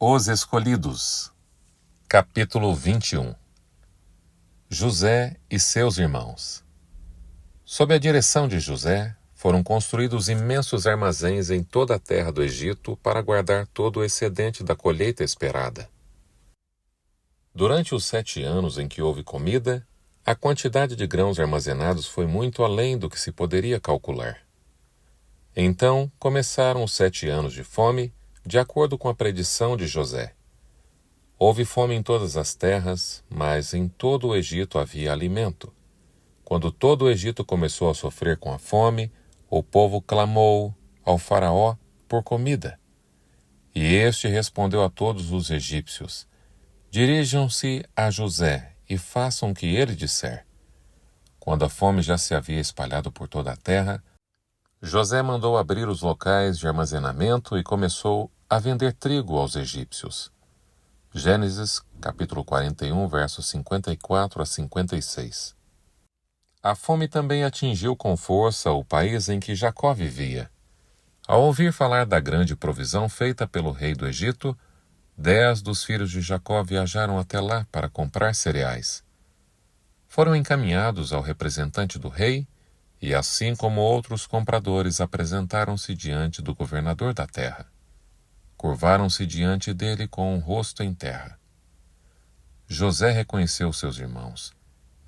Os Escolhidos. Capítulo 21. José e seus irmãos. Sob a direção de José, foram construídos imensos armazéns em toda a terra do Egito para guardar todo o excedente da colheita esperada. Durante os 7 anos em que houve comida, a quantidade de grãos armazenados foi muito além do que se poderia calcular. Então começaram os 7 anos de fome, de acordo com a predição de José. Houve fome em todas as terras, mas em todo o Egito havia alimento. Quando todo o Egito começou a sofrer com a fome, o povo clamou ao faraó por comida. E este respondeu a todos os egípcios: dirijam-se a José e façam o que ele disser. Quando a fome já se havia espalhado por toda a terra, José mandou abrir os locais de armazenamento e começou a vender trigo aos egípcios. Gênesis, capítulo 41, versos 54 a 56. A fome também atingiu com força o país em que Jacó vivia. Ao ouvir falar da grande provisão feita pelo rei do Egito, 10 dos filhos de Jacó viajaram até lá para comprar cereais. Foram encaminhados ao representante do rei, e assim como outros compradores apresentaram-se diante do governador da terra. Curvaram-se diante dele com o rosto em terra. José reconheceu seus irmãos,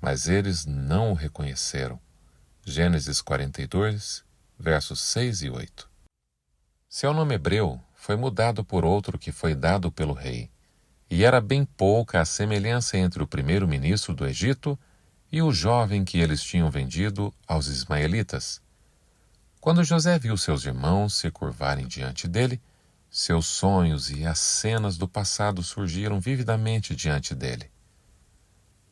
mas eles não o reconheceram. Gênesis 42, versos 6 e 8. Seu nome hebreu foi mudado por outro que foi dado pelo rei, e era bem pouca a semelhança entre o primeiro-ministro do Egito e o jovem que eles tinham vendido aos ismaelitas. Quando José viu seus irmãos se curvarem diante dele, seus sonhos e as cenas do passado surgiram vividamente diante dele.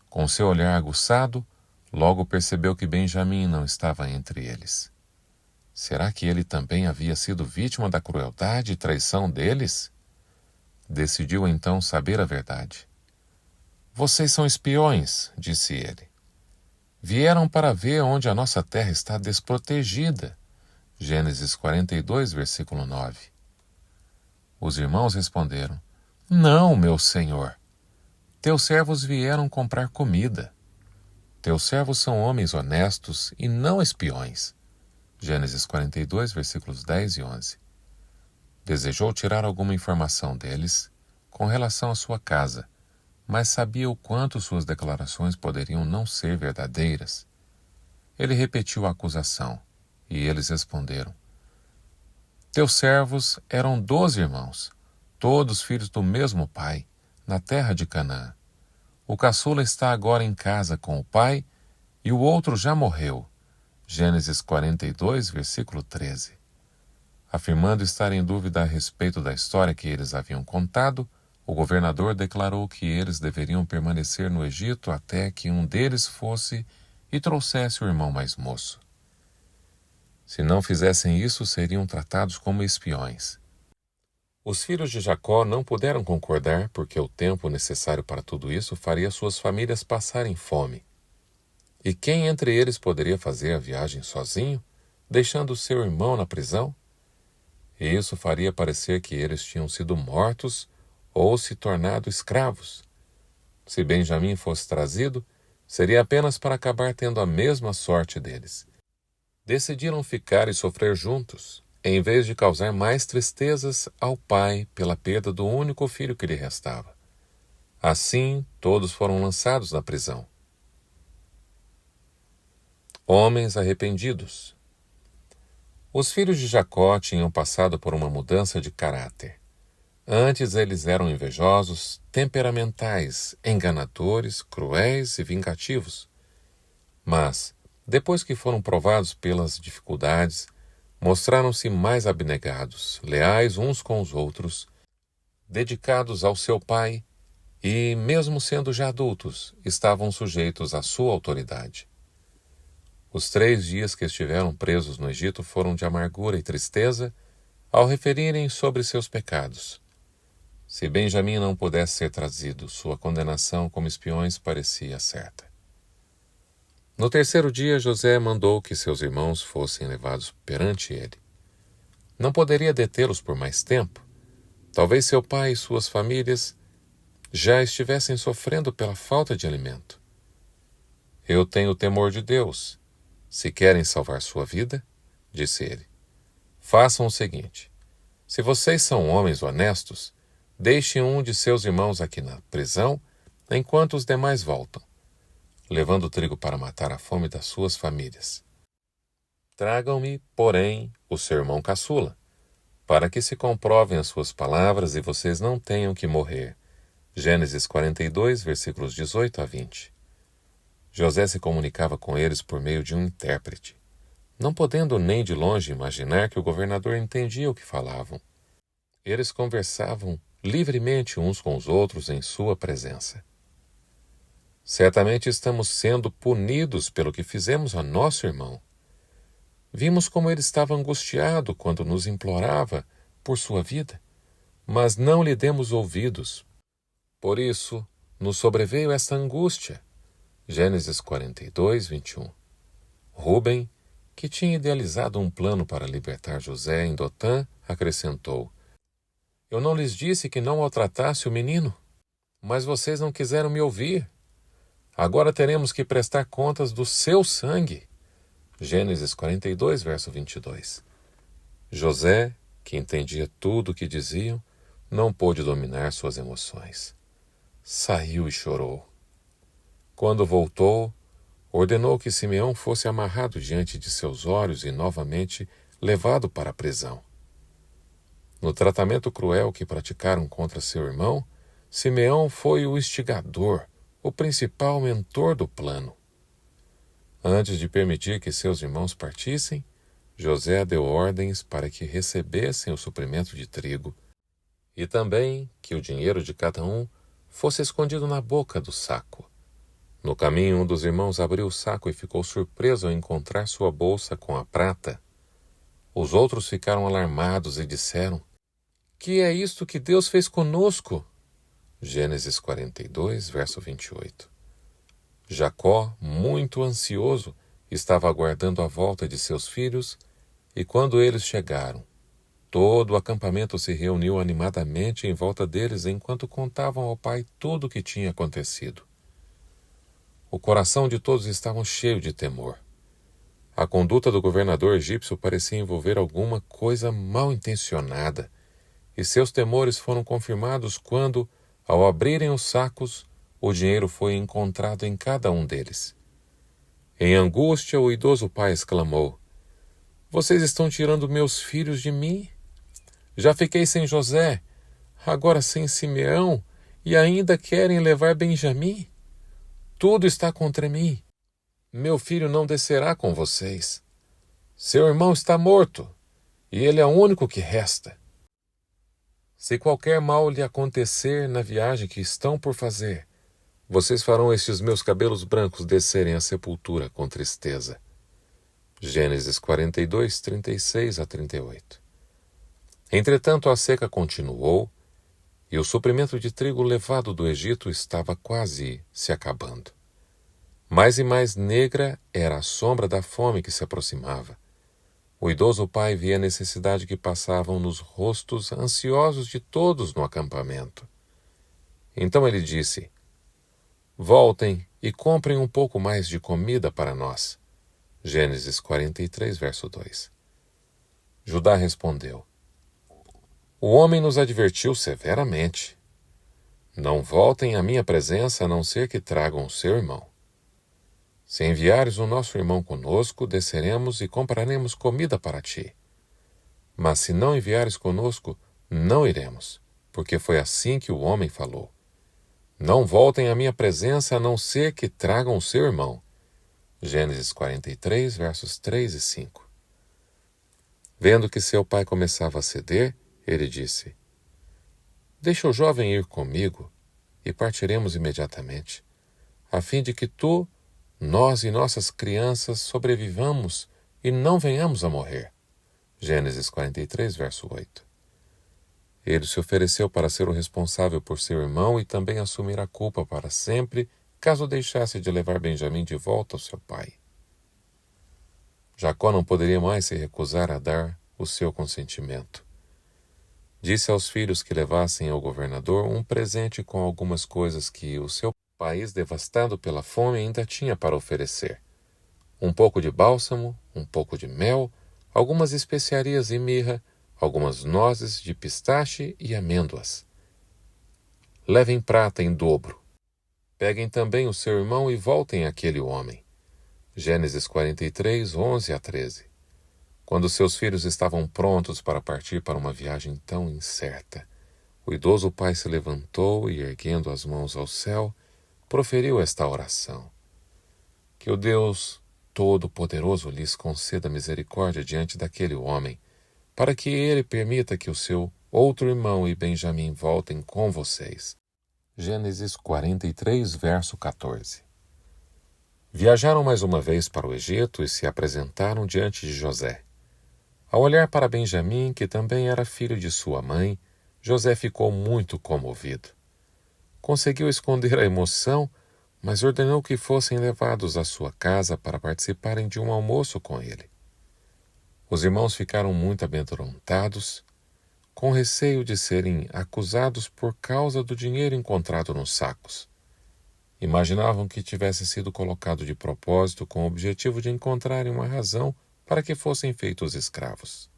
Com seu olhar aguçado, logo percebeu que Benjamim não estava entre eles. Será que ele também havia sido vítima da crueldade e traição deles? Decidiu então saber a verdade. Vocês são espiões, disse ele. Vieram para ver onde a nossa terra está desprotegida. Gênesis 42, versículo 9. Os irmãos responderam: não, meu senhor. Teus servos vieram comprar comida. Teus servos são homens honestos e não espiões. Gênesis 42, versículos 10 e 11. Desejou tirar alguma informação deles com relação à sua casa, mas sabia o quanto suas declarações poderiam não ser verdadeiras. Ele repetiu a acusação, e eles responderam: teus servos eram 12 irmãos, todos filhos do mesmo pai, na terra de Canaã. O caçula está agora em casa com o pai, e o outro já morreu. Gênesis 42, versículo 13. Afirmando estar em dúvida a respeito da história que eles haviam contado, o governador declarou que eles deveriam permanecer no Egito até que um deles fosse e trouxesse o irmão mais moço. Se não fizessem isso, seriam tratados como espiões. Os filhos de Jacó não puderam concordar porque o tempo necessário para tudo isso faria suas famílias passarem fome. E quem entre eles poderia fazer a viagem sozinho, deixando seu irmão na prisão? E isso faria parecer que eles tinham sido mortos ou se tornado escravos. Se Benjamim fosse trazido, seria apenas para acabar tendo a mesma sorte deles. Decidiram ficar e sofrer juntos, em vez de causar mais tristezas ao pai pela perda do único filho que lhe restava. Assim, todos foram lançados na prisão. Homens arrependidos. Os filhos de Jacó tinham passado por uma mudança de caráter. Antes eles eram invejosos, temperamentais, enganadores, cruéis e vingativos. Mas, depois que foram provados pelas dificuldades, mostraram-se mais abnegados, leais uns com os outros, dedicados ao seu pai e, mesmo sendo já adultos, estavam sujeitos à sua autoridade. Os 3 dias que estiveram presos no Egito foram de amargura e tristeza ao referirem sobre seus pecados. Se Benjamim não pudesse ser trazido, sua condenação como espiões parecia certa. No 3º dia, José mandou que seus irmãos fossem levados perante ele. Não poderia detê-los por mais tempo, Talvez seu pai e suas famílias já estivessem sofrendo pela falta de alimento. Eu tenho temor de Deus. Se querem salvar sua vida, disse ele, façam o seguinte: se vocês são homens honestos, deixem um de seus irmãos aqui na prisão, enquanto os demais voltam, levando trigo para matar a fome das suas famílias. Tragam-me, porém, o seu irmão caçula, para que se comprovem as suas palavras e vocês não tenham que morrer. Gênesis 42, versículos 18 a 20. José se comunicava com eles por meio de um intérprete, não podendo nem de longe imaginar que o governador entendia o que falavam. Eles conversavam livremente uns com os outros em sua presença. Certamente estamos sendo punidos pelo que fizemos a nosso irmão. Vimos como ele estava angustiado quando nos implorava por sua vida, mas não lhe demos ouvidos. Por isso, nos sobreveio esta angústia. Gênesis 42, 21. Rúben, que tinha idealizado um plano para libertar José em Dotã, acrescentou: eu não lhes disse que não maltratasse o menino, mas vocês não quiseram me ouvir. Agora teremos que prestar contas do seu sangue. Gênesis 42, verso 22. José, que entendia tudo o que diziam, não pôde dominar suas emoções. Saiu e chorou. Quando voltou, ordenou que Simeão fosse amarrado diante de seus olhos e novamente levado para a prisão. No tratamento cruel que praticaram contra seu irmão, Simeão foi o instigador, o principal mentor do plano. Antes de permitir que seus irmãos partissem, José deu ordens para que recebessem o suprimento de trigo e também que o dinheiro de cada um fosse escondido na boca do saco. No caminho, um dos irmãos abriu o saco e ficou surpreso ao encontrar sua bolsa com a prata. Os outros ficaram alarmados e disseram: que é isto que Deus fez conosco? Gênesis 42, verso 28. Jacó, muito ansioso, estava aguardando a volta de seus filhos, e quando eles chegaram, todo o acampamento se reuniu animadamente em volta deles enquanto contavam ao pai tudo o que tinha acontecido. O coração de todos estava cheio de temor. A conduta do governador egípcio parecia envolver alguma coisa mal intencionada, e seus temores foram confirmados quando, ao abrirem os sacos, o dinheiro foi encontrado em cada um deles. Em angústia, o idoso pai exclamou: vocês estão tirando meus filhos de mim? Já fiquei sem José, agora sem Simeão, e ainda querem levar Benjamim? Tudo está contra mim. Meu filho não descerá com vocês. Seu irmão está morto, e ele é o único que resta. Se qualquer mal lhe acontecer na viagem que estão por fazer, vocês farão estes meus cabelos brancos descerem à sepultura com tristeza. Gênesis 42, 36 a 38. Entretanto, a seca continuou, e o suprimento de trigo levado do Egito estava quase se acabando. Mais e mais negra era a sombra da fome que se aproximava. O idoso pai via a necessidade que passavam nos rostos ansiosos de todos no acampamento. Então ele disse: voltem e comprem um pouco mais de comida para nós. Gênesis 43, verso 2. Judá respondeu: o homem nos advertiu severamente. Não voltem à minha presença a não ser que tragam o seu irmão. Se enviares o nosso irmão conosco, desceremos e compraremos comida para ti. Mas se não enviares conosco, não iremos, porque foi assim que o homem falou. Não voltem à minha presença a não ser que tragam o seu irmão. Gênesis 43, versos 3 e 5. Vendo que seu pai começava a ceder, ele disse: deixa o jovem ir comigo e partiremos imediatamente, a fim de que tu, nós e nossas crianças sobrevivamos e não venhamos a morrer. Gênesis 43, verso 8. Ele se ofereceu para ser o responsável por seu irmão e também assumir a culpa para sempre, caso deixasse de levar Benjamim de volta ao seu pai. Jacó não poderia mais se recusar a dar o seu consentimento. disse aos filhos que levassem ao governador um presente com algumas coisas que o seu país devastado pela fome ainda tinha para oferecer: um pouco de bálsamo, um pouco de mel, algumas especiarias e mirra, algumas nozes de pistache e amêndoas. Levem prata em dobro. Peguem também o seu irmão e voltem àquele homem. Gênesis 43, 11 a 13. Quando seus filhos estavam prontos para partir para uma viagem tão incerta, o idoso pai se levantou e, erguendo as mãos ao céu, proferiu esta oração: que o Deus Todo-Poderoso lhes conceda misericórdia diante daquele homem, para que ele permita que o seu outro irmão e Benjamim voltem com vocês. Gênesis 43, verso 14. Viajaram mais uma vez para o Egito e se apresentaram diante de José. Ao olhar para Benjamim, que também era filho de sua mãe, José ficou muito comovido. Conseguiu esconder a emoção, mas ordenou que fossem levados à sua casa para participarem de um almoço com ele. Os irmãos ficaram muito amedrontados, com receio de serem acusados por causa do dinheiro encontrado nos sacos. Imaginavam que tivesse sido colocado de propósito com o objetivo de encontrarem uma razão para que fossem feitos escravos.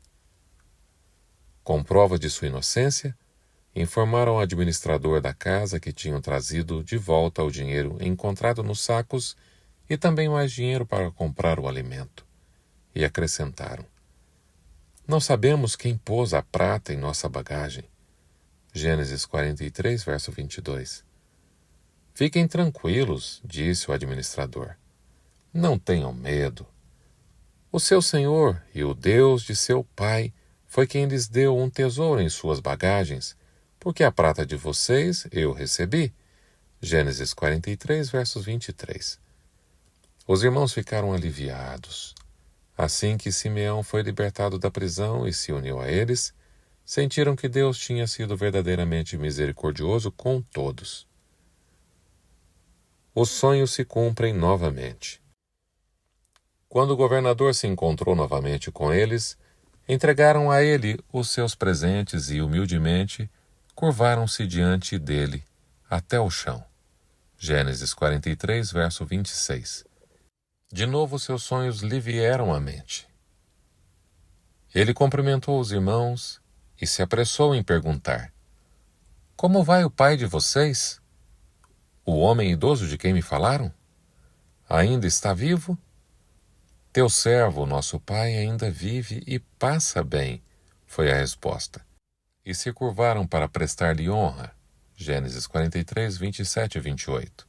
Com prova de sua inocência, informaram ao administrador da casa que tinham trazido de volta o dinheiro encontrado nos sacos e também mais dinheiro para comprar o alimento. E acrescentaram: não sabemos quem pôs a prata em nossa bagagem. Gênesis 43, verso 22. Fiquem tranquilos, disse o administrador. Não tenham medo. O seu senhor e o Deus de seu pai foi quem lhes deu um tesouro em suas bagagens, porque a prata de vocês eu recebi. Gênesis 43, versos 23. Os irmãos ficaram aliviados. Assim que Simeão foi libertado da prisão e se uniu a eles, sentiram que Deus tinha sido verdadeiramente misericordioso com todos. Os sonhos se cumprem novamente. Quando o governador se encontrou novamente com eles, entregaram a ele os seus presentes e, humildemente, curvaram-se diante dele até o chão. Gênesis 43, verso 26. De novo seus sonhos lhe vieram à mente. Ele cumprimentou os irmãos e se apressou em perguntar: como vai o pai de vocês? O homem idoso de quem me falaram? Ainda está vivo? Teu servo, nosso pai, ainda vive e passa bem, foi a resposta. E se curvaram para prestar-lhe honra. Gênesis 43, 27 e 28.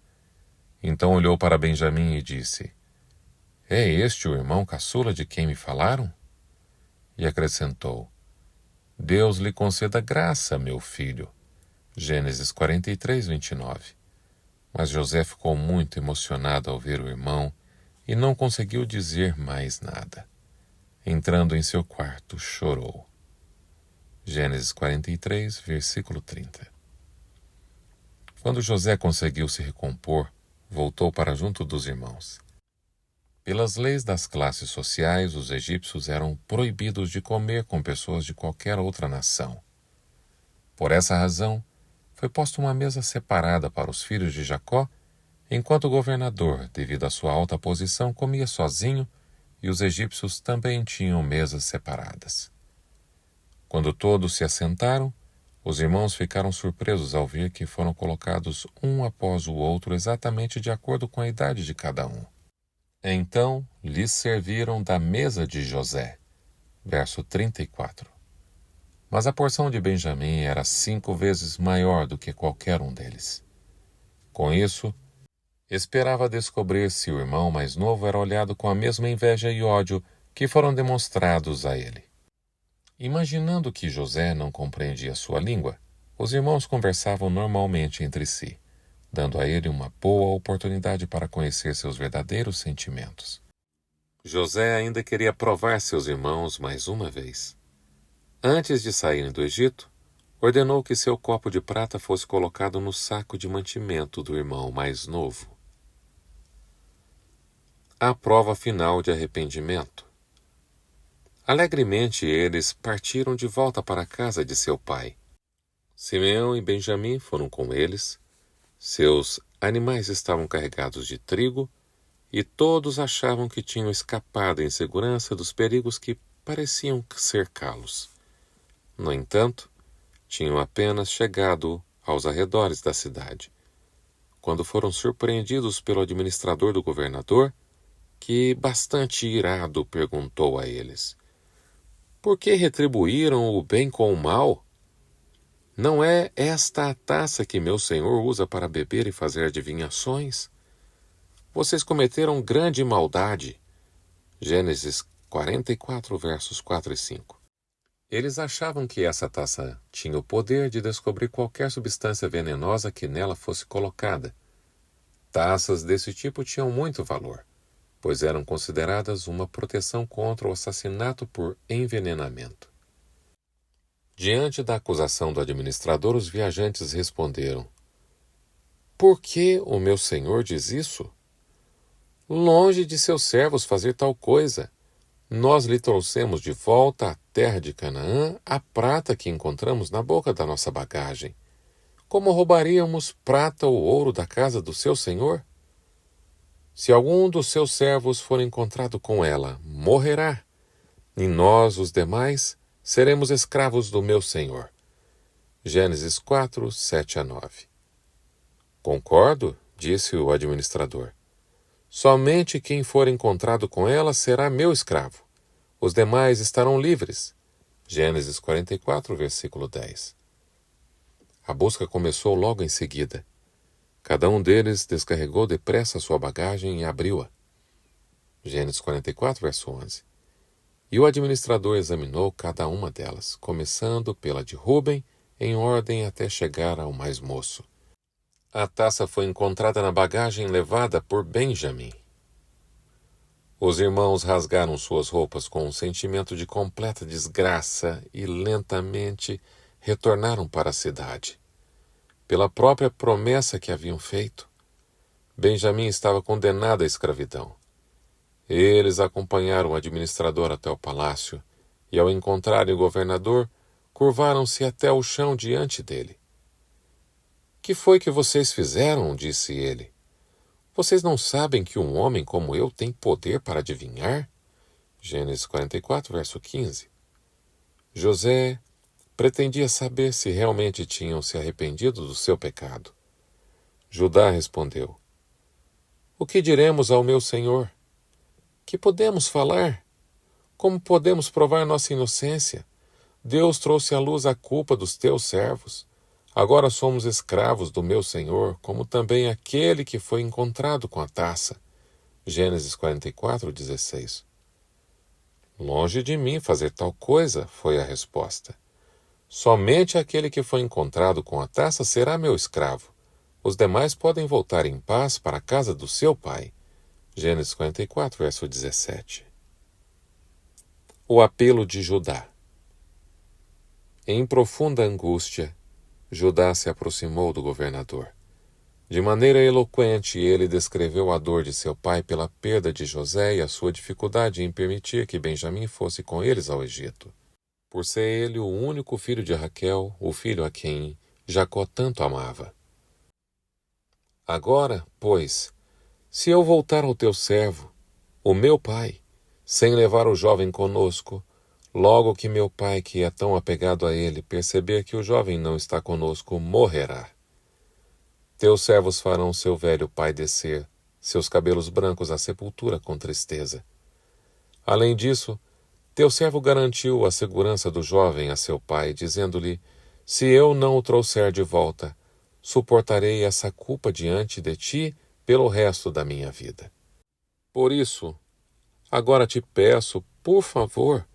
Então olhou para Benjamim e disse: é este o irmão caçula de quem me falaram? E acrescentou: Deus lhe conceda graça, meu filho. Gênesis 43, 29. Mas José ficou muito emocionado ao ver o irmão e não conseguiu dizer mais nada. Entrando em seu quarto, chorou. Gênesis 43, versículo 30. Quando José conseguiu se recompor, voltou para junto dos irmãos. Pelas leis das classes sociais, os egípcios eram proibidos de comer com pessoas de qualquer outra nação. Por essa razão, foi posta uma mesa separada para os filhos de Jacó, enquanto o governador, devido à sua alta posição, comia sozinho e os egípcios também tinham mesas separadas. Quando todos se assentaram, os irmãos ficaram surpresos ao ver que foram colocados um após o outro exatamente de acordo com a idade de cada um. Então lhes serviram da mesa de José. Verso 34. Mas a porção de Benjamim era 5 vezes maior do que qualquer um deles. Com isso, esperava descobrir se o irmão mais novo era olhado com a mesma inveja e ódio que foram demonstrados a ele. Imaginando que José não compreendia sua língua, os irmãos conversavam normalmente entre si, dando a ele uma boa oportunidade para conhecer seus verdadeiros sentimentos. José ainda queria provar seus irmãos mais uma vez. Antes de saírem do Egito, ordenou que seu copo de prata fosse colocado no saco de mantimento do irmão mais novo. A prova final de arrependimento. Alegremente eles partiram de volta para a casa de seu pai. Simeão e Benjamim foram com eles. Seus animais estavam carregados de trigo e todos achavam que tinham escapado em segurança dos perigos que pareciam cercá-los. No entanto, tinham apenas chegado aos arredores da cidade, quando foram surpreendidos pelo administrador do governador, que, bastante irado, perguntou a eles: por que retribuíram o bem com o mal? Não é esta a taça que meu senhor usa para beber e fazer adivinhações? Vocês cometeram grande maldade. Gênesis 44, versos 4 e 5. Eles achavam que essa taça tinha o poder de descobrir qualquer substância venenosa que nela fosse colocada. Taças desse tipo tinham muito valor, pois eram consideradas uma proteção contra o assassinato por envenenamento. Diante da acusação do administrador, os viajantes responderam: por que o meu senhor diz isso? Longe de seus servos fazer tal coisa. Nós lhe trouxemos de volta à terra de Canaã a prata que encontramos na boca da nossa bagagem. Como roubaríamos prata ou ouro da casa do seu senhor? Se algum dos seus servos for encontrado com ela, morrerá, e nós, os demais, seremos escravos do meu senhor. Gênesis 4, 7 a 9. Concordo, disse o administrador. Somente quem for encontrado com ela será meu escravo. Os demais estarão livres. Gênesis 44, versículo 10. A busca começou logo em seguida. Cada um deles descarregou depressa sua bagagem e abriu-a. Gênesis 44, verso 11. E o administrador examinou cada uma delas, começando pela de Ruben, em ordem até chegar ao mais moço. A taça foi encontrada na bagagem levada por Benjamim. Os irmãos rasgaram suas roupas com um sentimento de completa desgraça e lentamente retornaram para a cidade. Pela própria promessa que haviam feito, Benjamim estava condenado à escravidão. Eles acompanharam o administrador até o palácio e, ao encontrarem o governador, curvaram-se até o chão diante dele. Que foi que vocês fizeram? Disse ele. Vocês não sabem que um homem como eu tem poder para adivinhar? Gênesis 44, verso 15. José pretendia saber se realmente tinham se arrependido do seu pecado. Judá respondeu: o que diremos ao meu senhor? Que podemos falar? Como podemos provar nossa inocência? Deus trouxe à luz a culpa dos teus servos. Agora somos escravos do meu senhor, como também aquele que foi encontrado com a taça. Gênesis 44, 16. Longe de mim fazer tal coisa, foi a resposta. Somente aquele que foi encontrado com a taça será meu escravo. Os demais podem voltar em paz para a casa do seu pai. Gênesis 44, verso 17. O apelo de Judá. Em profunda angústia, Judá se aproximou do governador. De maneira eloquente, ele descreveu a dor de seu pai pela perda de José e a sua dificuldade em permitir que Benjamim fosse com eles ao Egito. Por ser ele o único filho de Raquel, o filho a quem Jacó tanto amava. Agora, pois, se eu voltar ao teu servo, o meu pai, sem levar o jovem conosco, logo que meu pai, que é tão apegado a ele, perceber que o jovem não está conosco, morrerá. Teus servos farão seu velho pai descer, seus cabelos brancos à sepultura com tristeza. Além disso, teu servo garantiu a segurança do jovem a seu pai, dizendo-lhe: se eu não o trouxer de volta, suportarei essa culpa diante de ti pelo resto da minha vida. Por isso, agora te peço, por favor,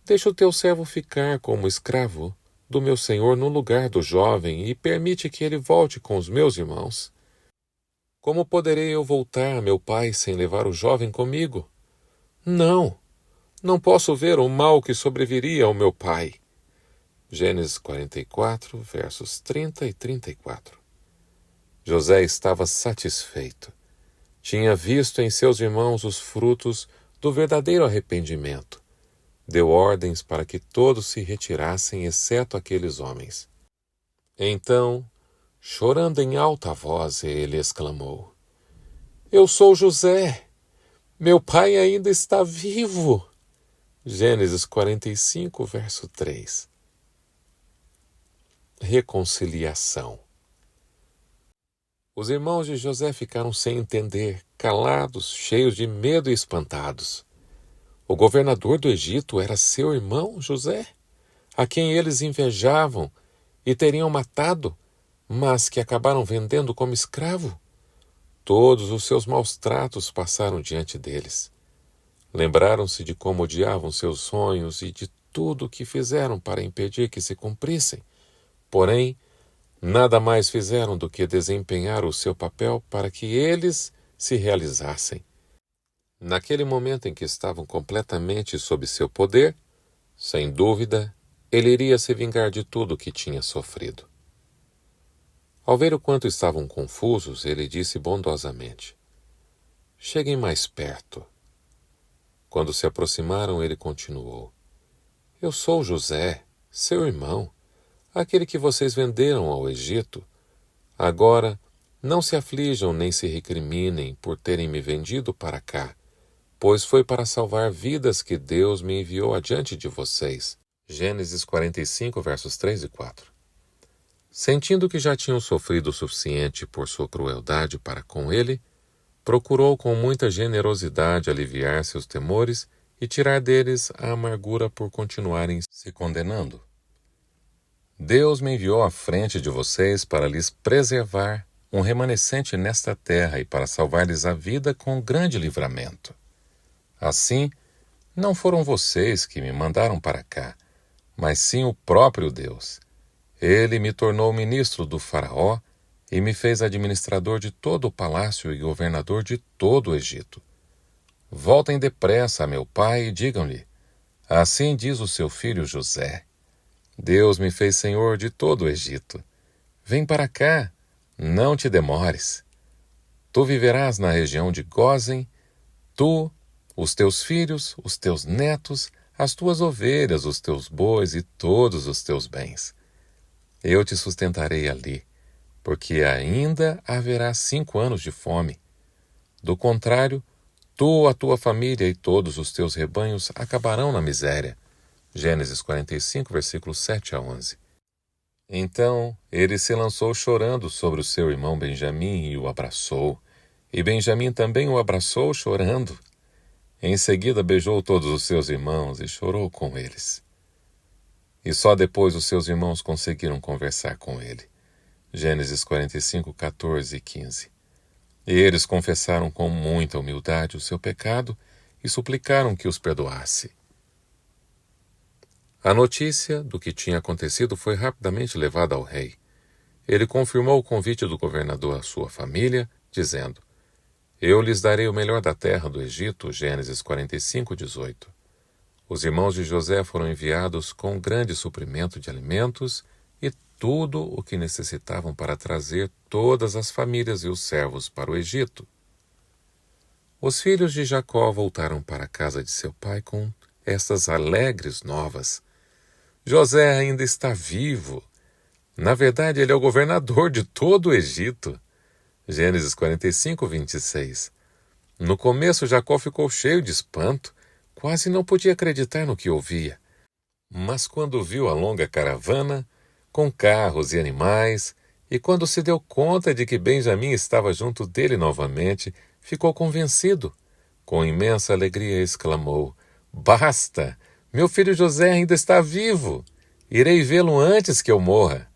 deixa o teu servo ficar como escravo do meu senhor no lugar do jovem e permite que ele volte com os meus irmãos. Como poderei eu voltar, meu pai, sem levar o jovem comigo? Não posso ver o mal que sobreviria ao meu pai. Gênesis 44, versos 30 e 34. José estava satisfeito. Tinha visto em seus irmãos os frutos do verdadeiro arrependimento. deu ordens para que todos se retirassem, exceto aqueles homens. Então, chorando em alta voz, ele exclamou: Eu sou José! Meu pai ainda está vivo! Gênesis 45, verso 3. Reconciliação. Os irmãos de José ficaram sem entender, calados, cheios de medo e espantados. O governador do Egito era seu irmão José, a quem eles invejavam e teriam matado, mas que acabaram vendendo como escravo. Todos os seus maus tratos passaram diante deles. Lembraram-se de como odiavam seus sonhos e de tudo o que fizeram para impedir que se cumprissem. Porém, nada mais fizeram do que desempenhar o seu papel para que eles se realizassem. Naquele momento em que estavam completamente sob seu poder, sem dúvida, ele iria se vingar de tudo o que tinha sofrido. Ao ver o quanto estavam confusos, ele disse bondosamente: Cheguem mais perto. Quando se aproximaram, ele continuou: Eu sou José, seu irmão, aquele que vocês venderam ao Egito. Agora, não se aflijam nem se recriminem por terem me vendido para cá, pois foi para salvar vidas que Deus me enviou adiante de vocês. Gênesis 45, versos 3 e 4. Sentindo que já tinham sofrido o suficiente por sua crueldade para com ele, procurou com muita generosidade aliviar seus temores e tirar deles a amargura por continuarem se condenando. Deus me enviou à frente de vocês para lhes preservar um remanescente nesta terra e para salvar-lhes a vida com grande livramento. Assim, não foram vocês que me mandaram para cá, mas sim o próprio Deus. Ele me tornou ministro do Faraó e me fez administrador de todo o palácio e governador de todo o Egito. Voltem depressa a meu pai e digam-lhe: Assim diz o seu filho José: Deus me fez senhor de todo o Egito. Vem para cá, não te demores. Tu viverás na região de Gósen, tu, os teus filhos, os teus netos, as tuas ovelhas, os teus bois e todos os teus bens. Eu te sustentarei ali, porque ainda haverá 5 anos de fome. Do contrário, tu, a tua família e todos os teus rebanhos acabarão na miséria. Gênesis 45, versículos 7 a 11. Então ele se lançou chorando sobre o seu irmão Benjamim e o abraçou, e Benjamim também o abraçou chorando. Em seguida beijou todos os seus irmãos e chorou com eles. E só depois os seus irmãos conseguiram conversar com ele. Gênesis 45, 14 e 15. E eles confessaram com muita humildade o seu pecado e suplicaram que os perdoasse. A notícia do que tinha acontecido foi rapidamente levada ao rei. Ele confirmou o convite do governador à sua família, dizendo: Eu lhes darei o melhor da terra do Egito. Gênesis 45, 18. Os irmãos de José foram enviados com grande suprimento de alimentos e tudo o que necessitavam para trazer todas as famílias e os servos para o Egito. Os filhos de Jacó voltaram para a casa de seu pai com estas alegres novas: José ainda está vivo. Na verdade, ele é o governador de todo o Egito. Gênesis 45, 26. No começo, Jacó ficou cheio de espanto, quase não podia acreditar no que ouvia. Mas quando viu a longa caravana, com carros e animais, e quando se deu conta de que Benjamim estava junto dele novamente, ficou convencido. Com imensa alegria exclamou: Basta! Meu filho José ainda está vivo! Irei vê-lo antes que eu morra.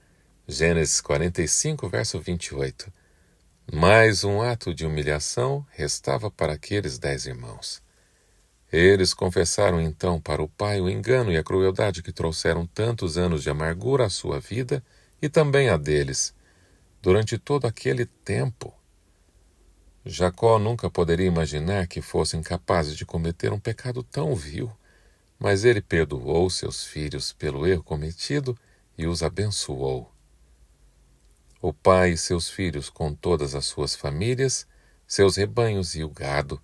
Gênesis 45, verso 28. Mais um ato de humilhação restava para aqueles 10 irmãos. Eles confessaram então para o pai o engano e a crueldade que trouxeram tantos anos de amargura à sua vida e também a deles, durante todo aquele tempo. Jacó nunca poderia imaginar que fossem capazes de cometer um pecado tão vil, mas ele perdoou seus filhos pelo erro cometido e os abençoou. O pai e seus filhos, com todas as suas famílias, seus rebanhos e o gado,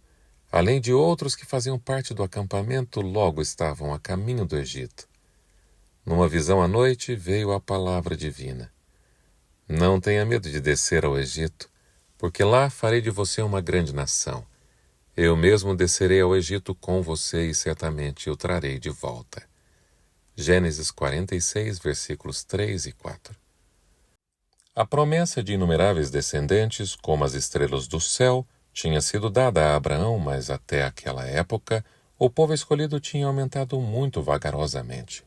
além de outros que faziam parte do acampamento, logo estavam a caminho do Egito. Numa visão à noite veio a palavra divina. Não tenha medo de descer ao Egito, porque lá farei de você uma grande nação. Eu mesmo descerei ao Egito com você e certamente o trarei de volta. Gênesis 46, versículos 3 e 4. A promessa de inumeráveis descendentes, como as estrelas do céu, tinha sido dada a Abraão, mas até aquela época, o povo escolhido tinha aumentado muito vagarosamente.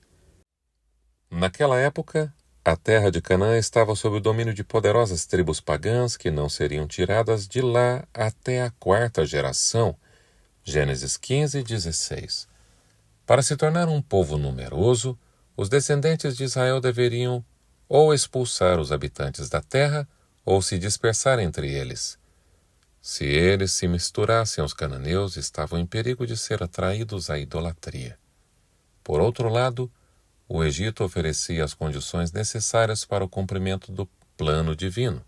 Naquela época, a terra de Canaã estava sob o domínio de poderosas tribos pagãs que não seriam tiradas de lá até a quarta geração. Gênesis 15, 16. Para se tornar um povo numeroso, os descendentes de Israel deveriam ou expulsar os habitantes da terra ou se dispersar entre eles. Se eles se misturassem aos cananeus, estavam em perigo de ser atraídos à idolatria. Por outro lado, o Egito oferecia as condições necessárias para o cumprimento do plano divino.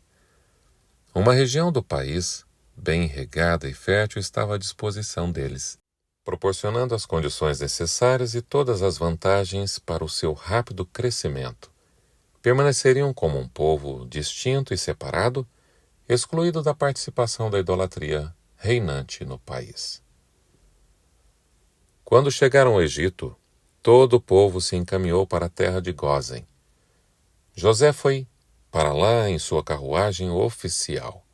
Uma região do país, bem regada e fértil, estava à disposição deles, proporcionando as condições necessárias e todas as vantagens para o seu rápido crescimento. Permaneceriam como um povo distinto e separado, excluído da participação da idolatria reinante no país. Quando chegaram ao Egito, todo o povo se encaminhou para a terra de Gósen. José foi para lá em sua carruagem oficial,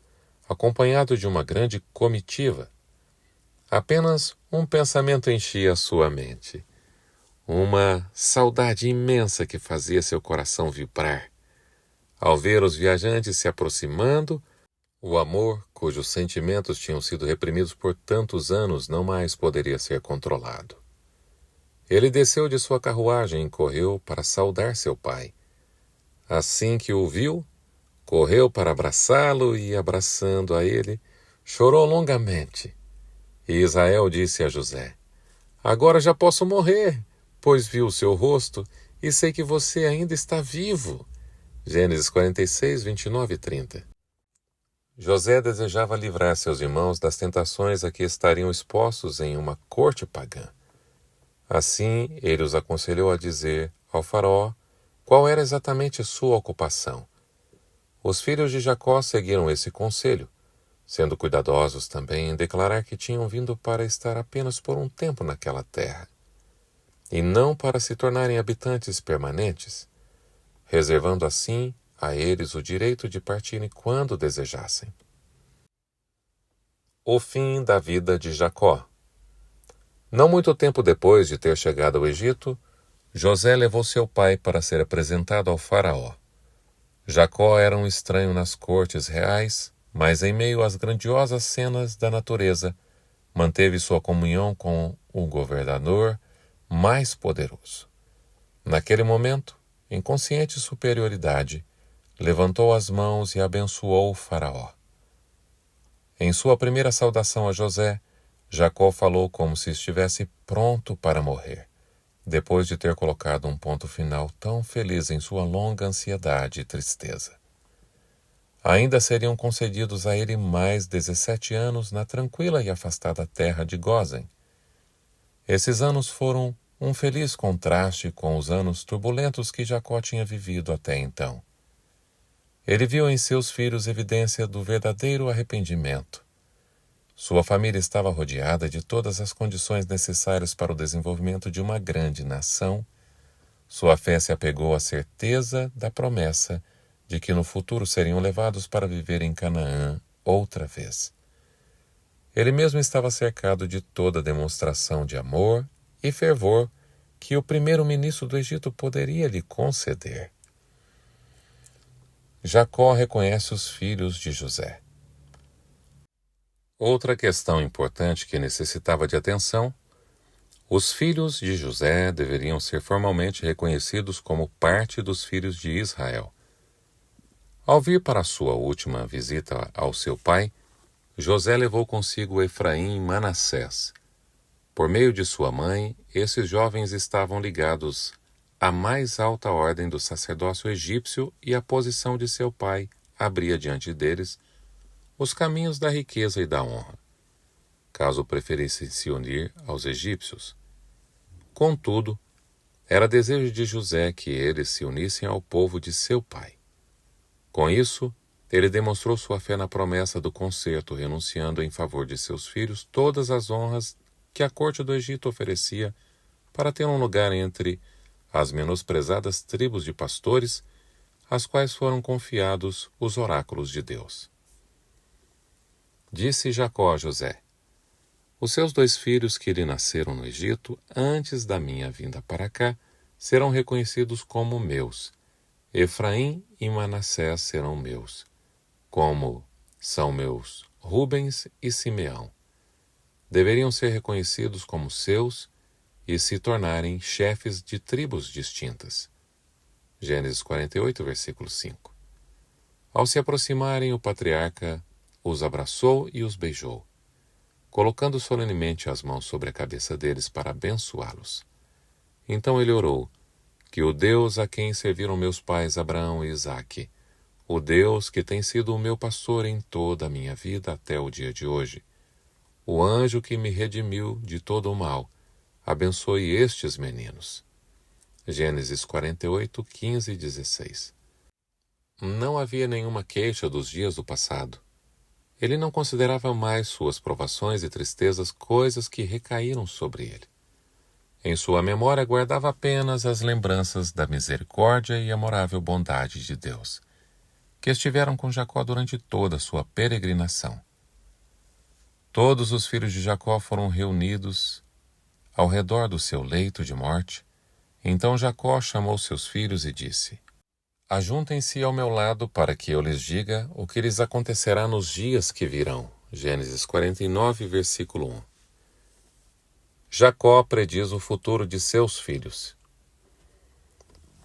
acompanhado de uma grande comitiva. Apenas um pensamento enchia a sua mente. Uma saudade imensa que fazia seu coração vibrar. Ao ver os viajantes se aproximando, o amor, cujos sentimentos tinham sido reprimidos por tantos anos, não mais poderia ser controlado. Ele desceu de sua carruagem e correu para saudar seu pai. Assim que o viu, correu para abraçá-lo e, abraçando a ele, chorou longamente. E Israel disse a José: Agora já posso morrer, pois vi o seu rosto e sei que você ainda está vivo. Gênesis 46, 29 e 30. José desejava livrar seus irmãos das tentações a que estariam expostos em uma corte pagã. Assim, ele os aconselhou a dizer ao faraó qual era exatamente sua ocupação. Os filhos de Jacó seguiram esse conselho, sendo cuidadosos também em declarar que tinham vindo para estar apenas por um tempo naquela terra, e não para se tornarem habitantes permanentes, reservando assim a eles o direito de partirem quando desejassem. O fim da vida de Jacó. Não muito tempo depois de ter chegado ao Egito, José levou seu pai para ser apresentado ao faraó. Jacó era um estranho nas cortes reais, mas em meio às grandiosas cenas da natureza, manteve sua comunhão com o governador mais poderoso. Naquele momento, em consciente superioridade, levantou as mãos e abençoou o faraó. Em sua primeira saudação a José, Jacó falou como se estivesse pronto para morrer, depois de ter colocado um ponto final tão feliz em sua longa ansiedade e tristeza. Ainda seriam concedidos a ele mais 17 anos na tranquila e afastada terra de Gósen. Esses anos foram um feliz contraste com os anos turbulentos que Jacó tinha vivido até então. Ele viu em seus filhos evidência do verdadeiro arrependimento. Sua família estava rodeada de todas as condições necessárias para o desenvolvimento de uma grande nação. Sua fé se apegou à certeza da promessa de que no futuro seriam levados para viver em Canaã outra vez. Ele mesmo estava cercado de toda demonstração de amor e fervor que o primeiro-ministro do Egito poderia lhe conceder. Jacó reconhece os filhos de José. Outra questão importante que necessitava de atenção: os filhos de José deveriam ser formalmente reconhecidos como parte dos filhos de Israel. Ao vir para sua última visita ao seu pai, José levou consigo Efraim e Manassés. Por meio de sua mãe, esses jovens estavam ligados à mais alta ordem do sacerdócio egípcio e a posição de seu pai abria diante deles os caminhos da riqueza e da honra. caso preferissem se unir aos egípcios. Contudo, era desejo de José que eles se unissem ao povo de seu pai. Com isso, ele demonstrou sua fé na promessa do concerto, renunciando em favor de seus filhos todas as honras que a corte do Egito oferecia para ter um lugar entre as menosprezadas tribos de pastores, às quais foram confiados os oráculos de Deus. Disse Jacó a José: os seus 2 filhos que lhe nasceram no Egito, antes da minha vinda para cá, serão reconhecidos como meus. Efraim e Manassés serão meus, como são meus Rubens e Simeão. Deveriam ser reconhecidos como seus e se tornarem chefes de tribos distintas. Gênesis 48, versículo 5. Ao se aproximarem, o patriarca os abraçou e os beijou, colocando solenemente as mãos sobre a cabeça deles para abençoá-los. Então ele orou: que o Deus a quem serviram meus pais Abraão e Isaque, o Deus que tem sido o meu pastor em toda a minha vida até o dia de hoje, o anjo que me redimiu de todo o mal, abençoe estes meninos. Gênesis 48, 15 e 16. Não havia nenhuma queixa dos dias do passado. Ele não considerava mais suas provações e tristezas coisas que recaíram sobre ele. Em sua memória guardava apenas as lembranças da misericórdia e amorável bondade de Deus, que estiveram com Jacó durante toda a sua peregrinação. Todos os filhos de Jacó foram reunidos ao redor do seu leito de morte. Então Jacó chamou seus filhos e disse: ajuntem-se ao meu lado para que eu lhes diga o que lhes acontecerá nos dias que virão. Gênesis 49, versículo 1. Jacó prediz o futuro de seus filhos.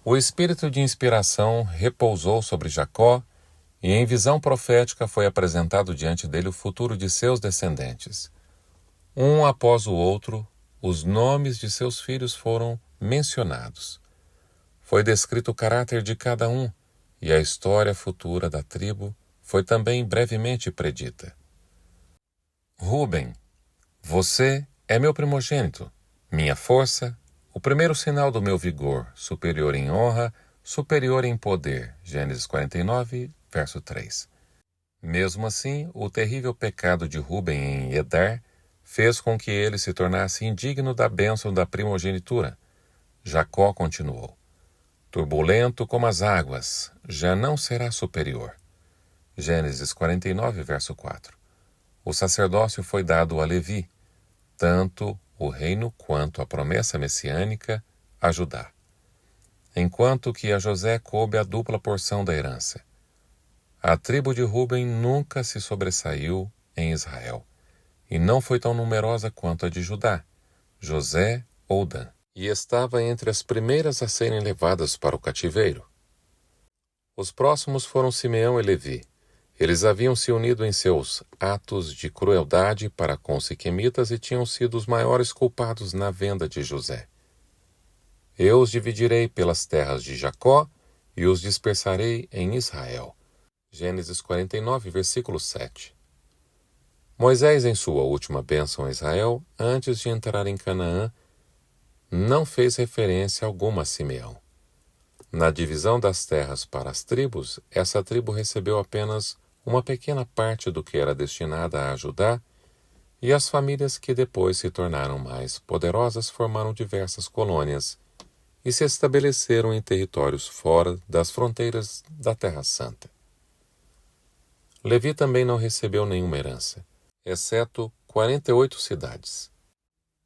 O espírito de inspiração repousou sobre Jacó e em visão profética foi apresentado diante dele o futuro de seus descendentes. Um após o outro, os nomes de seus filhos foram mencionados. Foi descrito o caráter de cada um, e a história futura da tribo foi também brevemente predita. Rúben, você é meu primogênito, minha força, o primeiro sinal do meu vigor, superior em honra, superior em poder. Gênesis 49, verso 3. Mesmo assim, o terrível pecado de Rúben em Edar fez com que ele se tornasse indigno da bênção da primogenitura. Jacó continuou: turbulento como as águas, já não será superior. Gênesis 49, verso 4. O sacerdócio foi dado a Levi, tanto o reino quanto a promessa messiânica a Judá, enquanto que a José coube a dupla porção da herança. A tribo de Rúben nunca se sobressaiu em Israel, e não foi tão numerosa quanto a de Judá, José ou Dan, e estava entre as primeiras a serem levadas para o cativeiro. Os próximos foram Simeão e Levi. Eles haviam se unido em seus atos de crueldade para com os siquemitas e tinham sido os maiores culpados na venda de José. Eu os dividirei pelas terras de Jacó e os dispersarei em Israel. Gênesis 49, versículo 7. Moisés, em sua última bênção a Israel, antes de entrar em Canaã, não fez referência alguma a Simeão. Na divisão das terras para as tribos, essa tribo recebeu apenas uma pequena parte do que era destinada a Judá, e as famílias que depois se tornaram mais poderosas formaram diversas colônias e se estabeleceram em territórios fora das fronteiras da Terra Santa. Levi também não recebeu nenhuma herança, exceto 48 cidades.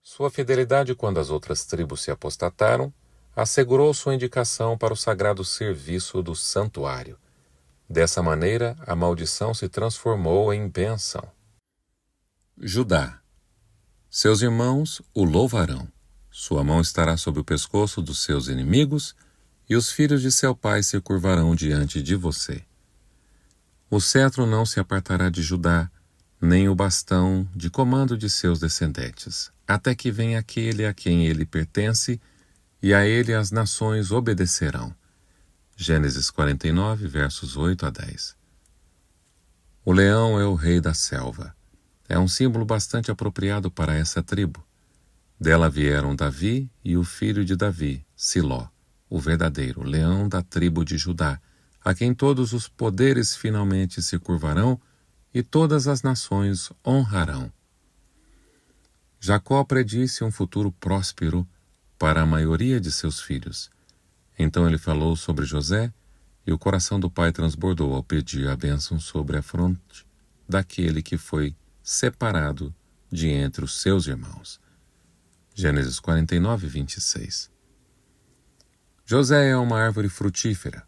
Sua fidelidade quando as outras tribos se apostataram assegurou sua indicação para o sagrado serviço do santuário. Dessa maneira, a maldição se transformou em bênção. Judá. Seus irmãos o louvarão. Sua mão estará sobre o pescoço dos seus inimigos, e os filhos de seu pai se curvarão diante de você. O cetro não se apartará de Judá, nem o bastão de comando de seus descendentes, até que venha aquele a quem ele pertence, e a ele as nações obedecerão. Gênesis 49, versos 8 a 10. O leão é o rei da selva. É um símbolo bastante apropriado para essa tribo. Dela vieram Davi e o filho de Davi, Siló, o verdadeiro leão da tribo de Judá, a quem todos os poderes finalmente se curvarão e todas as nações honrarão. Jacó predisse um futuro próspero para a maioria de seus filhos. Então ele falou sobre José, e o coração do pai transbordou ao pedir a bênção sobre a fronte daquele que foi separado de entre os seus irmãos. Gênesis 49, 26. José é uma árvore frutífera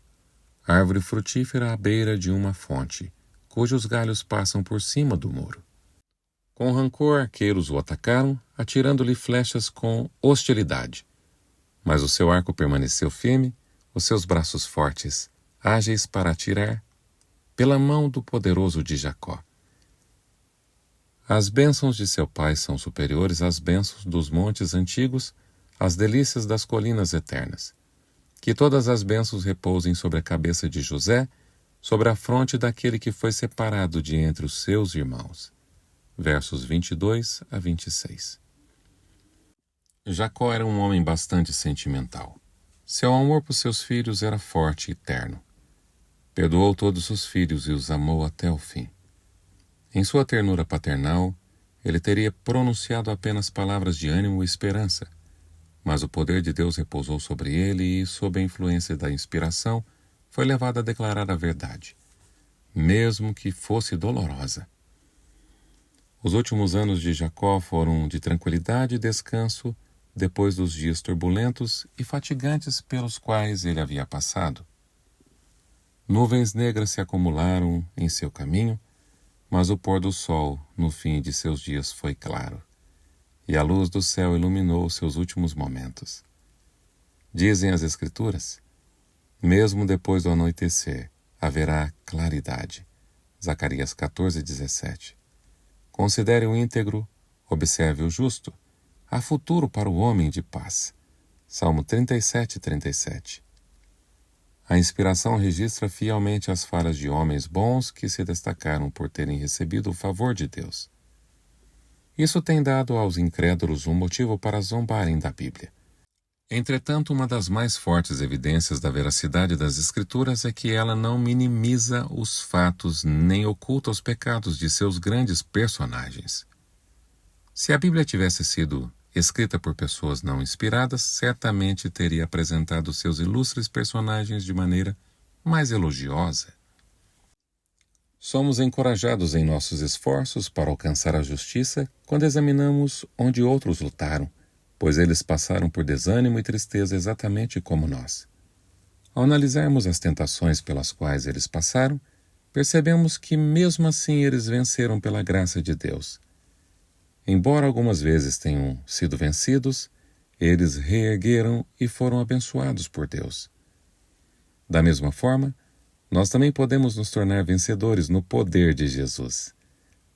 à beira de uma fonte, cujos galhos passam por cima do muro. Com rancor, arqueiros o atacaram, atirando-lhe flechas com hostilidade. Mas o seu arco permaneceu firme, os seus braços fortes, ágeis para atirar, pela mão do poderoso de Jacó. As bênçãos de seu pai são superiores às bênçãos dos montes antigos, às delícias das colinas eternas. Que todas as bênçãos repousem sobre a cabeça de José, sobre a fronte daquele que foi separado de entre os seus irmãos. Versos 22 a 26. Jacó era um homem bastante sentimental. Seu amor por seus filhos era forte e terno. Perdoou todos os filhos e os amou até o fim. Em sua ternura paternal, ele teria pronunciado apenas palavras de ânimo e esperança, mas o poder de Deus repousou sobre ele e, sob a influência da inspiração, foi levado a declarar a verdade, mesmo que fosse dolorosa. Os últimos anos de Jacó foram de tranquilidade e descanso depois dos dias turbulentos e fatigantes pelos quais ele havia passado. Nuvens negras se acumularam em seu caminho, mas o pôr do sol no fim de seus dias foi claro, e a luz do céu iluminou seus últimos momentos. Dizem as Escrituras: mesmo depois do anoitecer haverá claridade. Zacarias 14:17. Considere o íntegro, observe o justo. Há futuro para o homem de paz. Salmo 37:37. A inspiração registra fielmente as falhas de homens bons que se destacaram por terem recebido o favor de Deus. Isso tem dado aos incrédulos um motivo para zombarem da Bíblia. Entretanto, uma das mais fortes evidências da veracidade das Escrituras é que ela não minimiza os fatos nem oculta os pecados de seus grandes personagens. Se a Bíblia tivesse sido escrita por pessoas não inspiradas, certamente teria apresentado seus ilustres personagens de maneira mais elogiosa. Somos encorajados em nossos esforços para alcançar a justiça quando examinamos onde outros lutaram, pois eles passaram por desânimo e tristeza exatamente como nós. Ao analisarmos as tentações pelas quais eles passaram, percebemos que mesmo assim eles venceram pela graça de Deus. Embora algumas vezes tenham sido vencidos, eles reergueram e foram abençoados por Deus. Da mesma forma, nós também podemos nos tornar vencedores no poder de Jesus.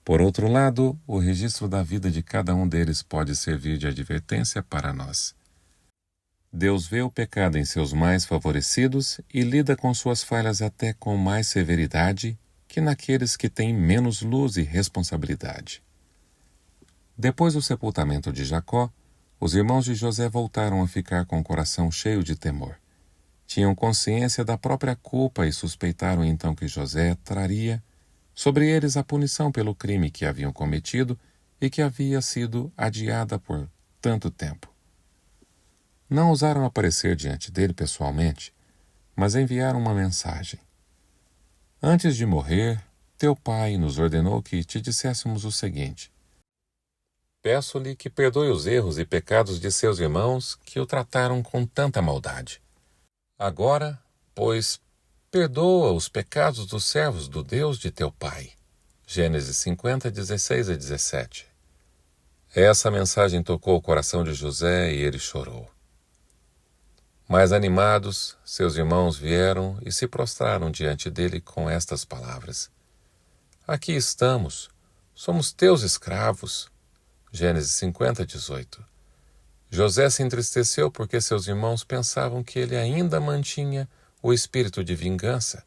Por outro lado, o registro da vida de cada um deles pode servir de advertência para nós. Deus vê o pecado em seus mais favorecidos e lida com suas falhas até com mais severidade que naqueles que têm menos luz e responsabilidade. Depois do sepultamento de Jacó, os irmãos de José voltaram a ficar com o coração cheio de temor. Tinham consciência da própria culpa e suspeitaram então que José traria sobre eles a punição pelo crime que haviam cometido e que havia sido adiada por tanto tempo. Não ousaram aparecer diante dele pessoalmente, mas enviaram uma mensagem. Antes de morrer, teu pai nos ordenou que te disséssemos o seguinte: peço-lhe que perdoe os erros e pecados de seus irmãos que o trataram com tanta maldade. Agora, pois, perdoa os pecados dos servos do Deus de teu pai. Gênesis 50, 16 a 17. Essa mensagem tocou o coração de José e ele chorou. Mais animados, seus irmãos vieram e se prostraram diante dele com estas palavras: aqui estamos, somos teus escravos. Gênesis 50, 18. José se entristeceu porque seus irmãos pensavam que ele ainda mantinha o espírito de vingança.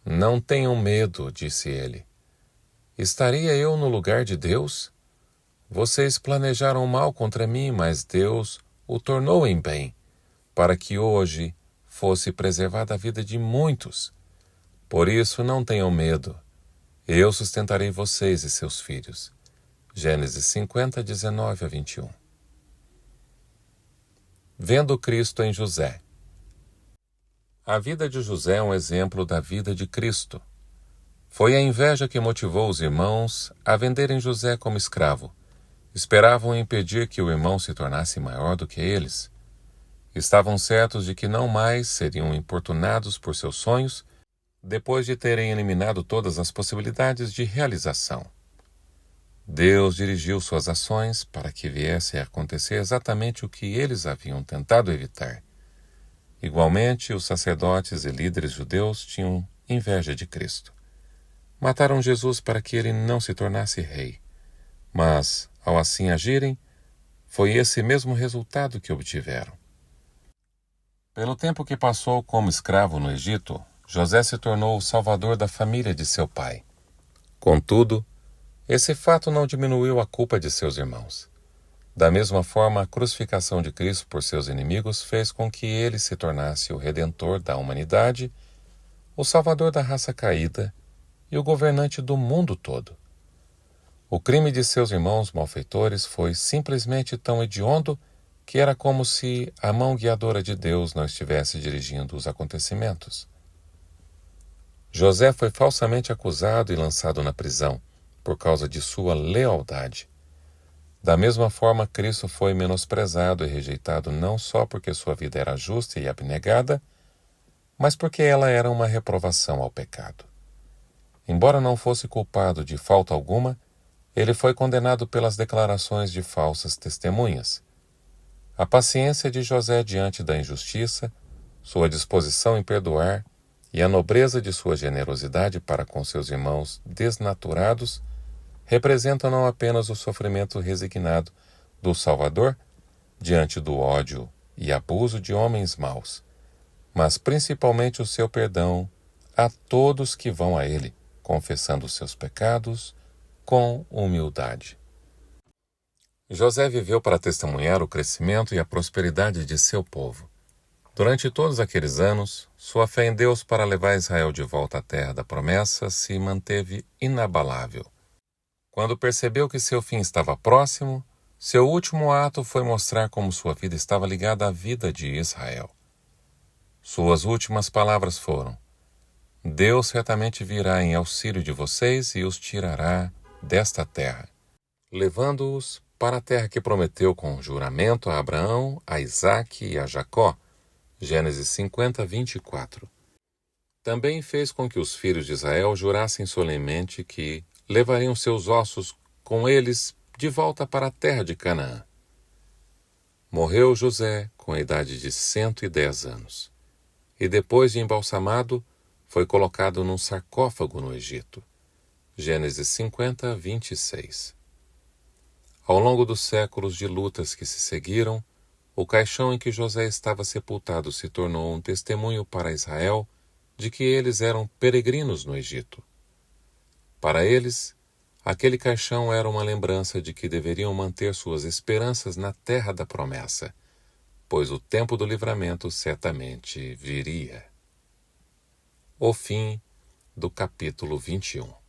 Não tenham medo, disse ele. Estaria eu no lugar de Deus? Vocês planejaram mal contra mim, mas Deus o tornou em bem, para que hoje fosse preservada a vida de muitos. Por isso não tenham medo. Eu sustentarei vocês e seus filhos. Gênesis 50, 19 a 21. Vendo Cristo em José. A vida de José é um exemplo da vida de Cristo. Foi a inveja que motivou os irmãos a venderem José como escravo. Esperavam impedir que o irmão se tornasse maior do que eles. Estavam certos de que não mais seriam importunados por seus sonhos, depois de terem eliminado todas as possibilidades de realização. Deus dirigiu suas ações para que viesse a acontecer exatamente o que eles haviam tentado evitar. Igualmente, os sacerdotes e líderes judeus tinham inveja de Cristo. Mataram Jesus para que ele não se tornasse rei. Mas, ao assim agirem, foi esse mesmo resultado que obtiveram. Pelo tempo que passou como escravo no Egito, José se tornou o salvador da família de seu pai. Contudo, esse fato não diminuiu a culpa de seus irmãos. Da mesma forma, a crucificação de Cristo por seus inimigos fez com que ele se tornasse o redentor da humanidade, o salvador da raça caída e o governante do mundo todo. O crime de seus irmãos malfeitores foi simplesmente tão hediondo que era como se a mão guiadora de Deus não estivesse dirigindo os acontecimentos. José foi falsamente acusado e lançado na prisão por causa de sua lealdade. Da mesma forma, Cristo foi menosprezado e rejeitado não só porque sua vida era justa e abnegada, mas porque ela era uma reprovação ao pecado. Embora não fosse culpado de falta alguma, ele foi condenado pelas declarações de falsas testemunhas. A paciência de José diante da injustiça, sua disposição em perdoar e a nobreza de sua generosidade para com seus irmãos desnaturados representam não apenas o sofrimento resignado do Salvador diante do ódio e abuso de homens maus, mas principalmente o seu perdão a todos que vão a ele, confessando seus pecados com humildade. José viveu para testemunhar o crescimento e a prosperidade de seu povo. Durante todos aqueles anos, sua fé em Deus para levar Israel de volta à terra da promessa se manteve inabalável. Quando percebeu que seu fim estava próximo, seu último ato foi mostrar como sua vida estava ligada à vida de Israel. Suas últimas palavras foram: Deus certamente virá em auxílio de vocês e os tirará desta terra, levando-os para a terra que prometeu com juramento a Abraão, a Isaque e a Jacó. Gênesis 50, 24. Também fez com que os filhos de Israel jurassem solenemente que levariam seus ossos com eles de volta para a terra de Canaã. Morreu José com a idade de 110 anos, e depois de embalsamado, foi colocado num sarcófago no Egito. Gênesis 50, 26. Ao longo dos séculos de lutas que se seguiram, o caixão em que José estava sepultado se tornou um testemunho para Israel de que eles eram peregrinos no Egito. Para eles, aquele caixão era uma lembrança de que deveriam manter suas esperanças na terra da promessa, pois o tempo do livramento certamente viria. O fim do capítulo 21.